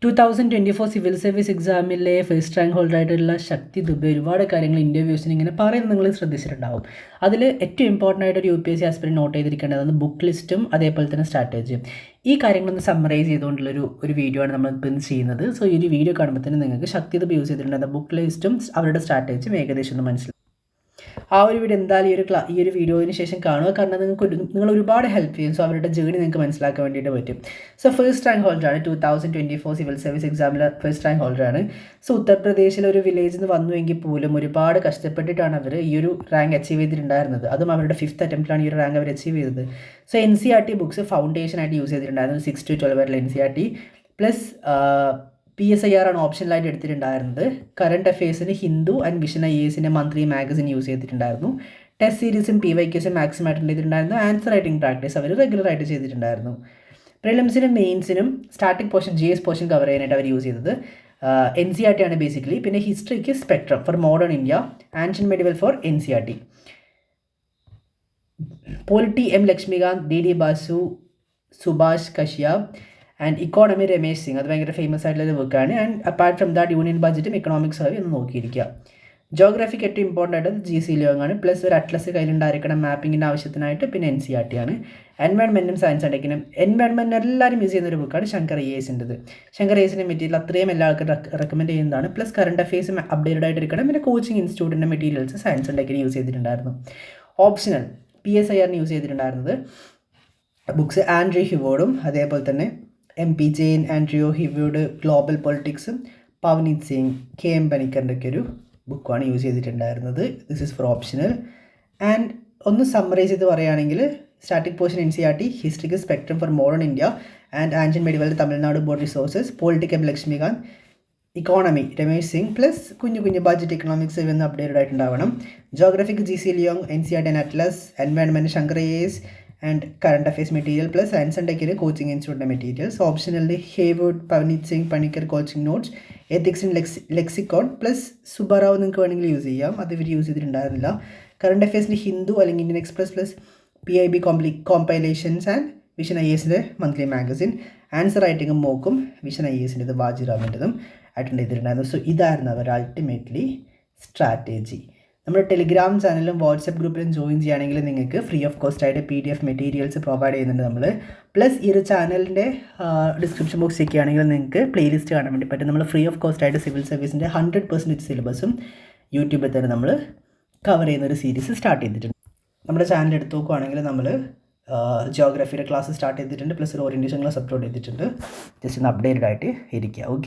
2024 civil service എക്സാമിലെ first rank ഹോൾഡറായിട്ടുള്ള ശക്തി ദുബെ ഒരുപാട് കാര്യങ്ങൾ ഇൻ്റർവ്യൂസിന് ഇങ്ങനെ പറയുന്നത് നിങ്ങൾ ശ്രദ്ധിച്ചിട്ടുണ്ടാവും. അതിൽ ഏറ്റവും ഇമ്പോർട്ടൻ്റ് ആയിട്ട് ഒരു UPSC ആസ്പിരൻറ്റ് നോട്ട് ചെയ്തിരിക്കേണ്ടത് ബുക്ക് ലിസ്റ്റും അതേപോലെ തന്നെ സ്ട്രാറ്റജിയും. ഈ കാര്യങ്ങളൊന്ന് സമ്മറൈസ് ചെയ്തുകൊണ്ടുള്ളൊരു വീഡിയോ ആണ് നമ്മളിപ്പോൾ ഇന്ന് ചെയ്യുന്നത്. സോ ഈ ഒരു വീഡിയോ കാണുമ്പോൾ തന്നെ നിങ്ങൾക്ക് ശക്തി ദുബെ യൂസ് ചെയ്തിട്ടുണ്ടാകുന്ന ബുക്ക് ലിസ്റ്റും അവരുടെ സ്ട്രാറ്റജിയും ഏകദേശം ഒന്ന് മനസ്സിലാവും. ആ ഒരു വീഡിയോ എന്തായാലും ഈ ഒരു വീഡിയോയിന് ശേഷം കാണുക, കാരണം നിങ്ങൾ ഒരുപാട് ഹെൽപ്പ് ചെയ്യും. സോ അവരുടെ ജേർണി നിങ്ങൾക്ക് മനസ്സിലാക്കാൻ വേണ്ടിയിട്ട് പറ്റും. സോ ഫസ്റ്റ് റാങ്ക് ഹോൾഡറാണ് 2024 സിവിൽ സർവീസ് എക്സാമിൽ ഫസ്റ്റ് റാങ്ക് ഹോൾഡറാണ്. സോ ഉത്തർപ്രദേശിലെ ഒരു വില്ലേജിൽ നിന്ന് വന്നുവെങ്കിൽ പോലും ഒരുപാട് കഷ്ടപ്പെട്ടിട്ടാണ് അവർ ഈ ഒരു റാങ്ക് അച്ചീവ് ചെയ്തിട്ടുണ്ടായിരുന്നത്. അതും അവരുടെ 5th അറ്റംപ്റ്റിലാണ് ഈ ഒരു റാങ്ക് അവർ അച്ചീവ് ചെയ്തത്. സോ NCERT ബുക്സ് ഫൗണ്ടേഷനായിട്ട് യൂസ് ചെയ്തിട്ടുണ്ടായിരുന്നു. 6 to 12 വരെയുള്ള NCERT പ്ലസ് PSIR ആണ് ഓപ്ഷനിലായിട്ട് എടുത്തിട്ടുണ്ടായിരുന്നത്. കറണ്ട് അഫയേഴ്സിന് ഹിന്ദു ആൻഡ് വിഷൻ IASന്റെ മന്ത്ലി മാഗസിൻ യൂസ് ചെയ്തിട്ടുണ്ടായിരുന്നു. ടെസ്റ്റ് സീരീസും PYQസും മാക്സിമം അറ്റൻഡ് ചെയ്തിട്ടുണ്ടായിരുന്നു. ആൻസർ റൈറ്റിംഗ് പ്രാക്ടീസ് അവർ റെഗുലറായിട്ട് ചെയ്തിട്ടുണ്ടായിരുന്നു. പ്രിലിംസിനും മെയിൻസിനും static portion GS portion cover ചെയ്യാനായിട്ട് അവർ യൂസ് ചെയ്തത് NCERT ആണ് ബേസിക്കലി. പിന്നെ ഹിസ്റ്ററിക്ക് Spectrum for modern India, ancient medieval for NCERT. Polity Laxmikanth, DD Basu, Subhash Kashyap and economy Ramesh Singh. അത് ഭയങ്കര ഫേമസ് ആയിട്ടുള്ള ബുക്കാണ്. And apart from that union ബഡ്ജറ്റും എക്കണോമിക് സർവേ ഒന്ന് നോക്കിയിരിക്കുക. ജോഗ്രഫിക്ക് ഏറ്റവും ഇമ്പോർട്ടൻ്റ് ആയിട്ട് GC ലിയോങ് ആണ്. പ്ലസ് ഒരു അറ്റ്ലസ് കയ്യിലുണ്ടായിരിക്കണം മാപ്പിങ്ങിൻ്റെ ആവശ്യത്തിനായിട്ട്. പിന്നെ NCERT ആണ്. എൻവയൺമെൻറ്റും സയൻസ് അടയ്ക്കണം. എൻവയൺമെൻറ്റ് എല്ലാവരും യൂസ് ചെയ്യുന്ന ഒരു ബുക്കാണ് ശങ്കർ IASൻ്റെത്. ശങ്കർ IASൻ്റെ മെറ്റീരിയൽ അത്രയും എല്ലാ ആൾക്കാരും റെക്കമെൻഡ് ചെയ്യുന്നതാണ്. പ്ലസ് കറണ്ട് അഫയേഴ്സും അപ്ഡേറ്റഡ് ആയിട്ടിരിക്കണം. പിന്നെ കോച്ചിങ് ഇൻസ്റ്റിറ്റ്യൂട്ടിൻ്റെ മെറ്റീരിയൽസ് സയൻസ് അടയ്ക്കാൻ യൂസ് ചെയ്തിട്ടുണ്ടായിരുന്നു. ഓപ്ഷണൽ PSIR യൂസ് ചെയ്തിട്ടുണ്ടായിരുന്നത് ബുക്സ് ആൻഡ്രി ഹിവോർഡും അതേപോലെ തന്നെ MP Jain, Andrew Heywood global പൊളിറ്റിക്സും പവനീത് സിംഗ്, KM പനിക്കറിൻ്റെ ഒക്കെ ഒരു ബുക്കാണ് യൂസ് ചെയ്തിട്ടുണ്ടായിരുന്നത്. This is for optional. And ഒന്ന് സമ്മറൈസ് ചെയ്ത് പറയുകയാണെങ്കിൽ സ്റ്റാറ്റിക് പോർഷൻ NCERT, ഹിസ്റ്ററിക്ക് Spectrum for modern India and ancient medieval Tamil Nadu board resources, political Laxmikanth, economy Ramesh Singh, plus കുഞ്ഞു ബഡ്ജറ്റ് എക്കണോമിക്സ് ഇവന്ന് അപ്ഡേറ്റഡ് ആയിട്ടുണ്ടാവണം. ജോഗ്രഫിക്ക് GC Leong, NCERT and atlas, environment Shankar IAS and current affairs material plus science and ടെക്കിന് coaching ഇൻസ്റ്റിറ്റ്യൂട്ടിൻ്റെ materials. ഓപ്ഷനലിൽ Heywood, Pavneet Singh, Panicker coaching notes, ethics in lexicon plus Subbarao നിങ്ങൾക്ക് വേണമെങ്കിൽ use ചെയ്യാം. അത് ഇവർ യൂസ് ചെയ്തിട്ടുണ്ടായിരുന്നില്ല. കറണ്ട് അഫയേഴ്സിന് ഹിന്ദു അല്ലെങ്കിൽ Indian Express plus PIB compilations and Vision IASൻ്റെ മന്ത്ലി മാഗസിൻ. ആൻസർ റൈറ്റിംഗും മോക്കും വിഷൻ IASൻ്റെത് വാജിറാമിൻ്റെതും അറ്റൻഡ് ചെയ്തിട്ടുണ്ടായിരുന്നു. സോ ഇതായിരുന്നു അവർ അൾട്ടിമേറ്റ്ലി സ്ട്രാറ്റജി. നമ്മുടെ ടെലിഗ്രാം ചാനലിലും വാട്സപ്പ് ഗ്രൂപ്പിലും ജോയിൻ ചെയ്യുകയാണെങ്കിൽ നിങ്ങൾക്ക് ഫ്രീ ഓഫ് കോസ്റ്റ് ആയിട്ട് PDF മെറ്റീരിയൽസ് പ്രൊവൈഡ് ചെയ്യുന്നുണ്ട് നമ്മൾ. പ്ലസ് ഈ ഒരു ചാനലിൻ്റെ ഡിസ്ക്രിപ്ഷൻ ബോക്സ് ചെക്ക് ചെയ്യുകയാണെങ്കിൽ നിങ്ങൾക്ക് പ്ലേലിസ്റ്റ് കാണാൻ വേണ്ടി പറ്റും. നമ്മൾ ഫ്രീ ഓഫ് കോസ്റ്റ് ആയിട്ട് സിവിൽ സർവീസിൻ്റെ 100% സിലബസും യൂട്യൂബിൽ തന്നെ നമ്മൾ കവർ ചെയ്യുന്നൊരു സീരീസ് സ്റ്റാർട്ട് ചെയ്തിട്ടുണ്ട്. നമ്മുടെ ചാനൽ എടുത്ത് നോക്കുകയാണെങ്കിൽ നമ്മൾ ജോഗ്രഫിയുടെ ക്ലാസ് സ്റ്റാർട്ട് ചെയ്തിട്ടുണ്ട്. പ്ലസ് ഒരു ഓറിയൻറ്റേഷൻ ക്ലാസ് അപ്ലോഡ് ചെയ്തിട്ടുണ്ട്. ജസ്റ്റ് ഒന്ന് അപ്ഡേറ്റഡ് ആയിട്ട് ഇരിക്കുക. ഓക്കെ.